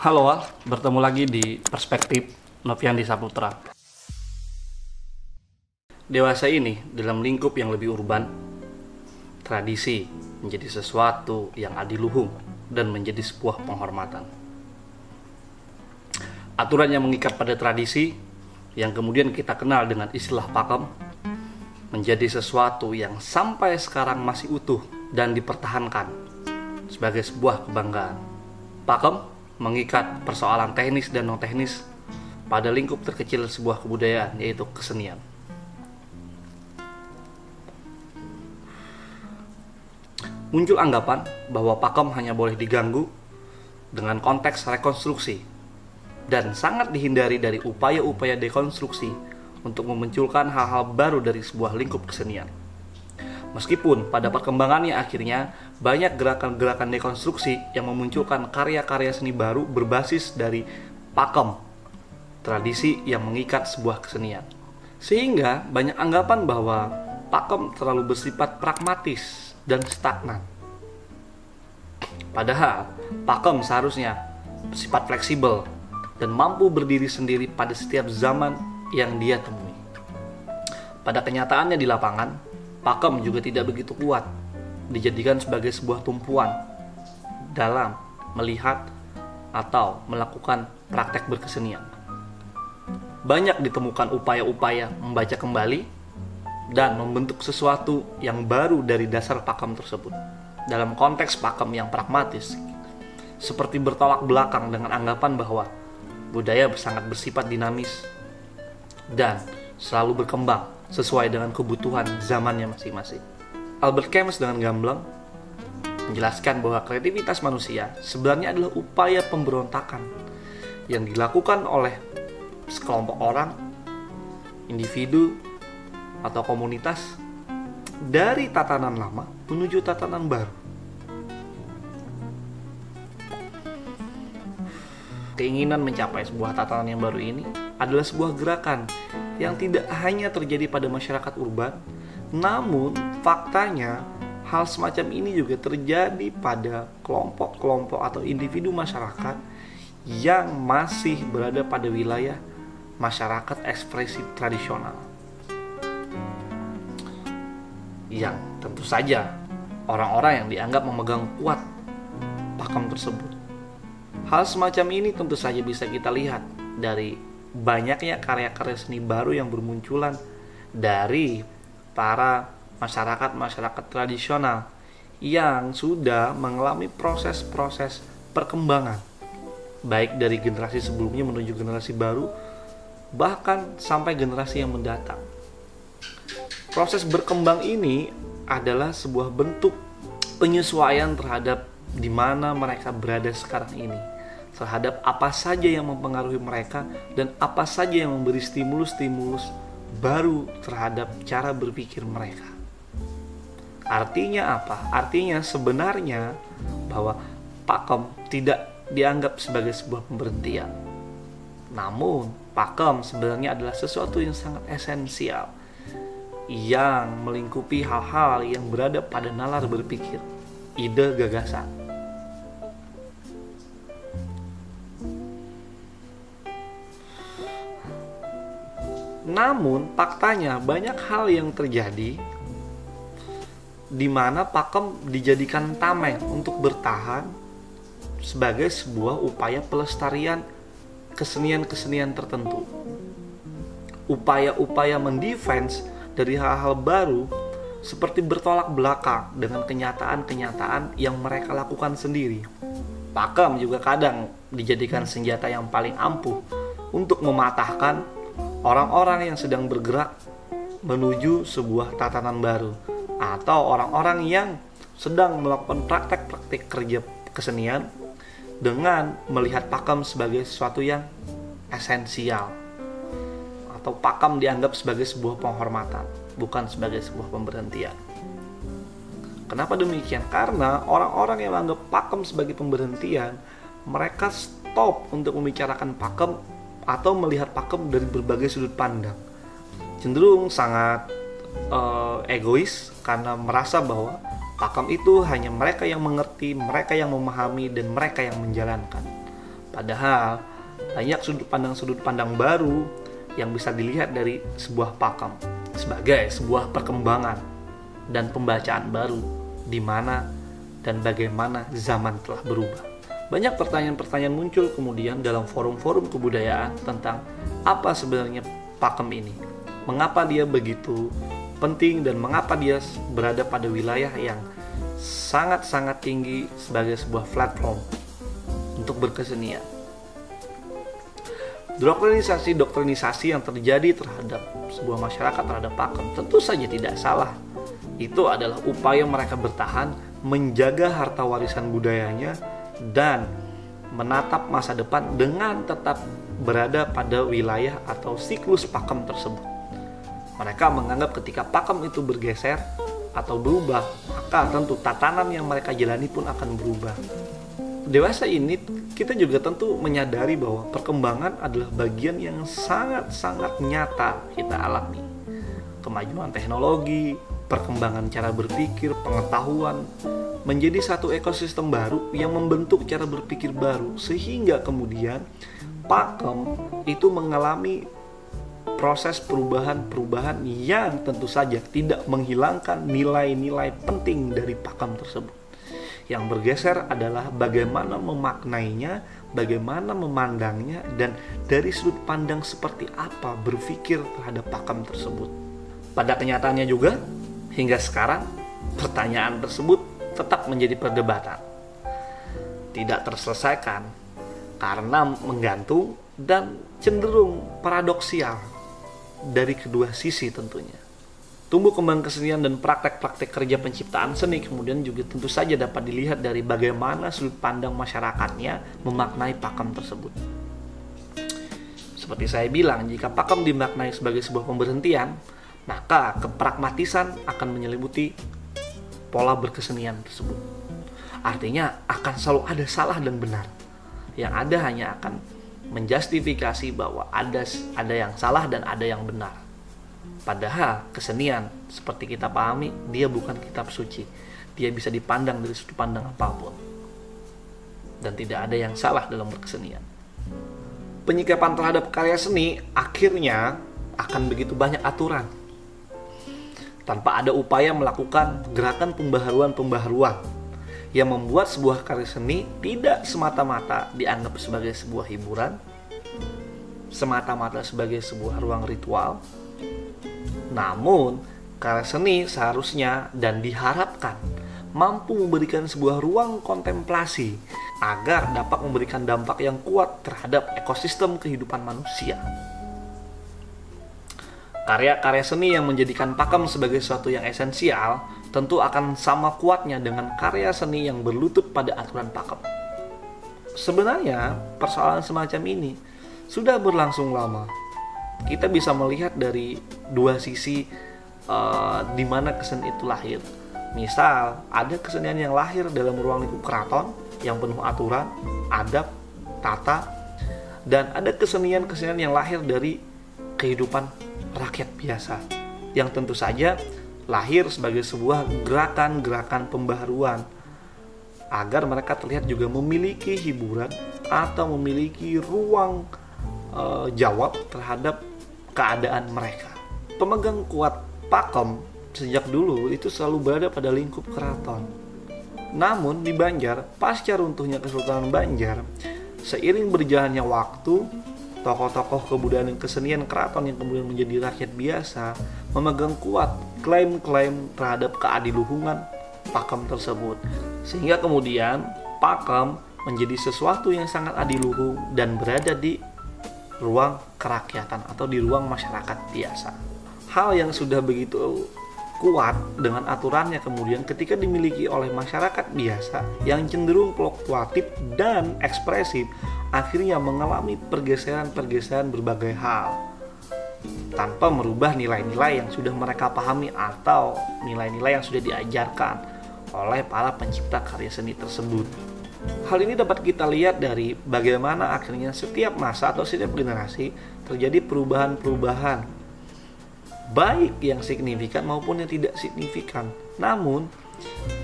Halo Al, bertemu lagi di Perspektif Noviandi Saputra. Dewasa ini dalam lingkup yang lebih urban, tradisi menjadi sesuatu yang adiluhung dan menjadi sebuah penghormatan. Aturan yang mengikat pada tradisi yang kemudian kita kenal dengan istilah pakem menjadi sesuatu yang sampai sekarang masih utuh dan dipertahankan sebagai sebuah kebanggaan. Pakem mengikat persoalan teknis dan non-teknis pada lingkup terkecil sebuah kebudayaan, yaitu kesenian. Muncul anggapan bahwa pakem hanya boleh diganggu dengan konteks rekonstruksi dan sangat dihindari dari upaya-upaya dekonstruksi untuk memunculkan hal-hal baru dari sebuah lingkup kesenian. Meskipun pada perkembangannya akhirnya banyak gerakan-gerakan dekonstruksi yang memunculkan karya-karya seni baru berbasis dari pakem, tradisi yang mengikat sebuah kesenian. Sehingga banyak anggapan bahwa pakem terlalu bersifat pragmatis dan stagnan. Padahal pakem seharusnya bersifat fleksibel dan mampu berdiri sendiri pada setiap zaman yang dia temui. Pada kenyataannya di lapangan, pakem juga tidak begitu kuat dijadikan sebagai sebuah tumpuan dalam melihat atau melakukan praktek berkesenian. Banyak ditemukan upaya-upaya membaca kembali dan membentuk sesuatu yang baru dari dasar pakem tersebut. Dalam konteks pakem yang pragmatis, seperti bertolak belakang dengan anggapan bahwa budaya sangat bersifat dinamis dan selalu berkembang sesuai dengan kebutuhan zamannya masing-masing. Albert Camus dengan gamblang menjelaskan bahwa kreativitas manusia sebenarnya adalah upaya pemberontakan yang dilakukan oleh sekelompok orang, individu, atau komunitas dari tatanan lama menuju tatanan baru. Keinginan mencapai sebuah tatanan yang baru ini adalah sebuah gerakan yang tidak hanya terjadi pada masyarakat urban, namun faktanya hal semacam ini juga terjadi pada kelompok-kelompok atau individu masyarakat yang masih berada pada wilayah masyarakat ekspresif tradisional. Yang tentu saja orang-orang yang dianggap memegang kuat pakem tersebut. Hal semacam ini tentu saja bisa kita lihat dari banyaknya karya-karya seni baru yang bermunculan dari para masyarakat tradisional yang sudah mengalami proses-proses perkembangan, baik dari generasi sebelumnya menuju generasi baru, bahkan sampai generasi yang mendatang. Proses berkembang ini adalah sebuah bentuk penyesuaian terhadap di mana mereka berada sekarang ini, terhadap apa saja yang mempengaruhi mereka dan apa saja yang memberi stimulus-stimulus baru terhadap cara berpikir mereka. Artinya apa? Artinya sebenarnya bahwa pakem tidak dianggap sebagai sebuah pemberhentian. Namun pakem sebenarnya adalah sesuatu yang sangat esensial yang melingkupi hal-hal yang berada pada nalar berpikir, ide, gagasan. Namun faktanya banyak hal yang terjadi di mana pakem dijadikan tameng untuk bertahan sebagai sebuah upaya pelestarian kesenian-kesenian tertentu. Upaya-upaya mendefense dari hal-hal baru seperti bertolak belakang dengan kenyataan-kenyataan yang mereka lakukan sendiri. Pakem juga kadang dijadikan senjata yang paling ampuh untuk mematahkan orang-orang yang sedang bergerak menuju sebuah tatanan baru, atau orang-orang yang sedang melakukan praktek-praktek kerja kesenian dengan melihat pakem sebagai sesuatu yang esensial, atau pakem dianggap sebagai sebuah penghormatan, bukan sebagai sebuah pemberhentian. Kenapa demikian? Karena orang-orang yang menganggap pakem sebagai pemberhentian, mereka stop untuk membicarakan pakem atau melihat pakem dari berbagai sudut pandang. Cenderung sangat egois karena merasa bahwa pakem itu hanya mereka yang mengerti, mereka yang memahami, dan mereka yang menjalankan. Padahal banyak sudut pandang baru yang bisa dilihat dari sebuah pakem sebagai sebuah perkembangan dan pembacaan baru di mana dan bagaimana zaman telah berubah. Banyak pertanyaan-pertanyaan muncul kemudian dalam forum-forum kebudayaan tentang apa sebenarnya pakem ini, mengapa dia begitu penting dan mengapa dia berada pada wilayah yang sangat-sangat tinggi sebagai sebuah platform untuk berkesenian. Doktrinisasi yang terjadi terhadap sebuah masyarakat terhadap pakem tentu saja tidak salah. Itu adalah upaya mereka bertahan, menjaga harta warisan budayanya, dan menatap masa depan dengan tetap berada pada wilayah atau siklus pakem tersebut. Mereka menganggap ketika pakem itu bergeser atau berubah, maka tentu tatanan yang mereka jalani pun akan berubah. Dewasa ini kita juga tentu menyadari bahwa perkembangan adalah bagian yang sangat-sangat nyata kita alami. Kemajuan teknologi, perkembangan cara berpikir, pengetahuan menjadi satu ekosistem baru yang membentuk cara berpikir baru, sehingga kemudian pakem itu mengalami proses perubahan-perubahan yang tentu saja tidak menghilangkan nilai-nilai penting dari pakem tersebut. Yang bergeser adalah bagaimana memaknainya, bagaimana memandangnya, dan dari sudut pandang seperti apa berpikir terhadap pakem tersebut. Pada kenyataannya juga, hingga sekarang, pertanyaan tersebut tetap menjadi perdebatan. Tidak terselesaikan karena menggantung dan cenderung paradoksial dari kedua sisi tentunya. Tumbuh kembang kesenian dan praktek-praktek kerja penciptaan seni kemudian juga tentu saja dapat dilihat dari bagaimana sudut pandang masyarakatnya memaknai pakem tersebut. Seperti saya bilang, jika pakem dimaknai sebagai sebuah pemberhentian, maka kepragmatisan akan menyelimuti pola berkesenian tersebut. Artinya akan selalu ada salah dan benar. Yang ada hanya akan menjustifikasi bahwa ada yang salah dan ada yang benar. Padahal kesenian seperti kita pahami, dia bukan kitab suci. Dia bisa dipandang dari sudut pandang apapun. Dan tidak ada yang salah dalam berkesenian. Penyikapan terhadap karya seni akhirnya akan begitu banyak aturan. Tanpa ada upaya melakukan gerakan pembaharuan yang membuat sebuah karya seni tidak semata-mata dianggap sebagai sebuah hiburan, semata-mata sebagai sebuah ruang ritual. Namun, karya seni seharusnya dan diharapkan mampu memberikan sebuah ruang kontemplasi agar dapat memberikan dampak yang kuat terhadap ekosistem kehidupan manusia. Karya-karya seni yang menjadikan pakem sebagai sesuatu yang esensial tentu akan sama kuatnya dengan karya seni yang berlutut pada aturan pakem. Sebenarnya, persoalan semacam ini sudah berlangsung lama. Kita bisa melihat dari dua sisi di mana kesenian itu lahir. Misal, ada kesenian yang lahir dalam ruang lingkup keraton yang penuh aturan, adab, tata, dan ada kesenian-kesenian yang lahir dari kehidupan rakyat biasa yang tentu saja lahir sebagai sebuah gerakan-gerakan pembaharuan agar mereka terlihat juga memiliki hiburan atau memiliki ruang jawab terhadap keadaan mereka. Pemegang kuat pakem sejak dulu itu selalu berada pada lingkup keraton. Namun di Banjar, pasca runtuhnya Kesultanan Banjar, seiring berjalannya waktu, tokoh-tokoh kebudayaan dan kesenian keraton yang kemudian menjadi rakyat biasa memegang kuat klaim-klaim terhadap keadiluhungan pakem tersebut. Sehingga kemudian pakem menjadi sesuatu yang sangat adiluhung dan berada di ruang kerakyatan atau di ruang masyarakat biasa. Hal yang sudah begitu kuat dengan aturannya kemudian ketika dimiliki oleh masyarakat biasa yang cenderung fluktuatif dan ekspresif, akhirnya mengalami pergeseran-pergeseran berbagai hal tanpa merubah nilai-nilai yang sudah mereka pahami atau nilai-nilai yang sudah diajarkan oleh para pencipta karya seni tersebut. Hal ini dapat kita lihat dari bagaimana akhirnya setiap masa atau setiap generasi terjadi perubahan-perubahan, baik yang signifikan maupun yang tidak signifikan. Namun,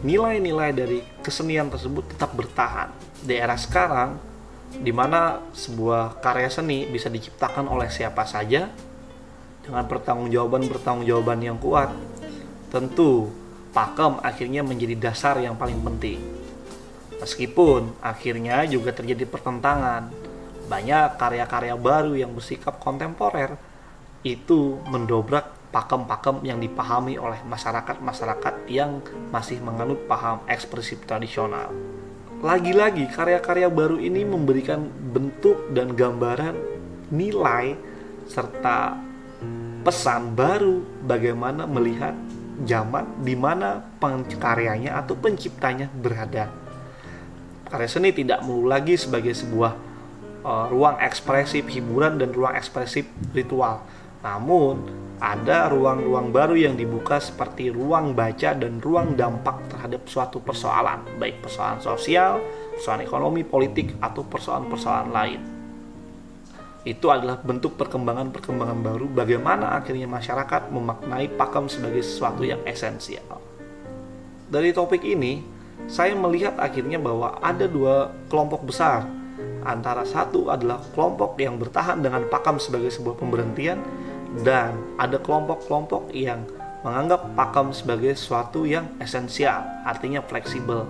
nilai-nilai dari kesenian tersebut tetap bertahan. Di era sekarang, di mana sebuah karya seni bisa diciptakan oleh siapa saja dengan pertanggungjawaban yang kuat. Tentu, pakem akhirnya menjadi dasar yang paling penting. Meskipun akhirnya juga terjadi pertentangan, banyak karya-karya baru yang bersikap kontemporer itu mendobrak pakem-pakem yang dipahami oleh masyarakat yang masih menganut paham ekspresif tradisional. Lagi-lagi karya-karya baru ini memberikan bentuk dan gambaran nilai serta pesan baru bagaimana melihat zaman di mana pengkaryanya atau penciptanya berada. Karya seni tidak melulu lagi sebagai sebuah ruang ekspresif hiburan dan ruang ekspresif ritual. Namun, ada ruang-ruang baru yang dibuka seperti ruang baca dan ruang dampak terhadap suatu persoalan, baik persoalan sosial, persoalan ekonomi, politik, atau persoalan-persoalan lain. Itu adalah bentuk perkembangan baru bagaimana akhirnya masyarakat memaknai pakem sebagai sesuatu yang esensial. Dari topik ini, saya melihat akhirnya bahwa ada dua kelompok besar. Antara satu adalah kelompok yang bertahan dengan pakem sebagai sebuah pemberhentian, dan ada kelompok-kelompok yang menganggap pakem sebagai sesuatu yang esensial, artinya fleksibel.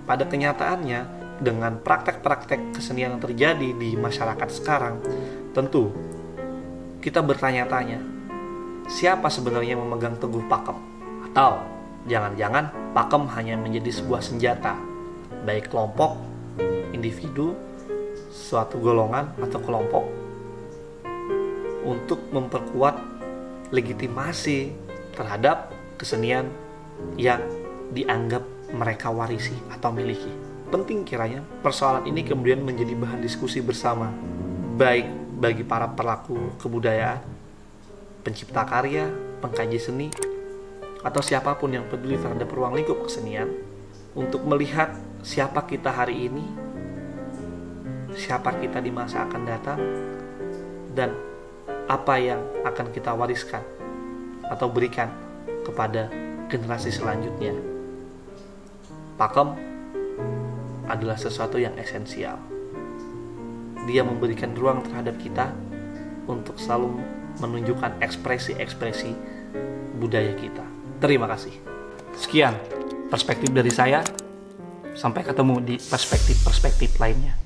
Pada kenyataannya, dengan praktek-praktek kesenian yang terjadi di masyarakat sekarang, tentu kita bertanya-tanya, siapa sebenarnya yang memegang teguh pakem? Atau jangan-jangan pakem hanya menjadi sebuah senjata, baik kelompok, individu, suatu golongan atau kelompok, untuk memperkuat legitimasi terhadap kesenian yang dianggap mereka warisi atau miliki. Penting kiranya persoalan ini kemudian menjadi bahan diskusi bersama, baik bagi para pelaku kebudayaan, pencipta karya, pengkaji seni, atau siapapun yang peduli terhadap ruang lingkup kesenian, untuk melihat siapa kita hari ini, siapa kita di masa akan datang, dan apa yang akan kita wariskan atau berikan kepada generasi selanjutnya. Pakem adalah sesuatu yang esensial. Dia memberikan ruang terhadap kita untuk selalu menunjukkan ekspresi-ekspresi budaya kita. Terima kasih. Sekian perspektif dari saya. Sampai ketemu di perspektif-perspektif lainnya.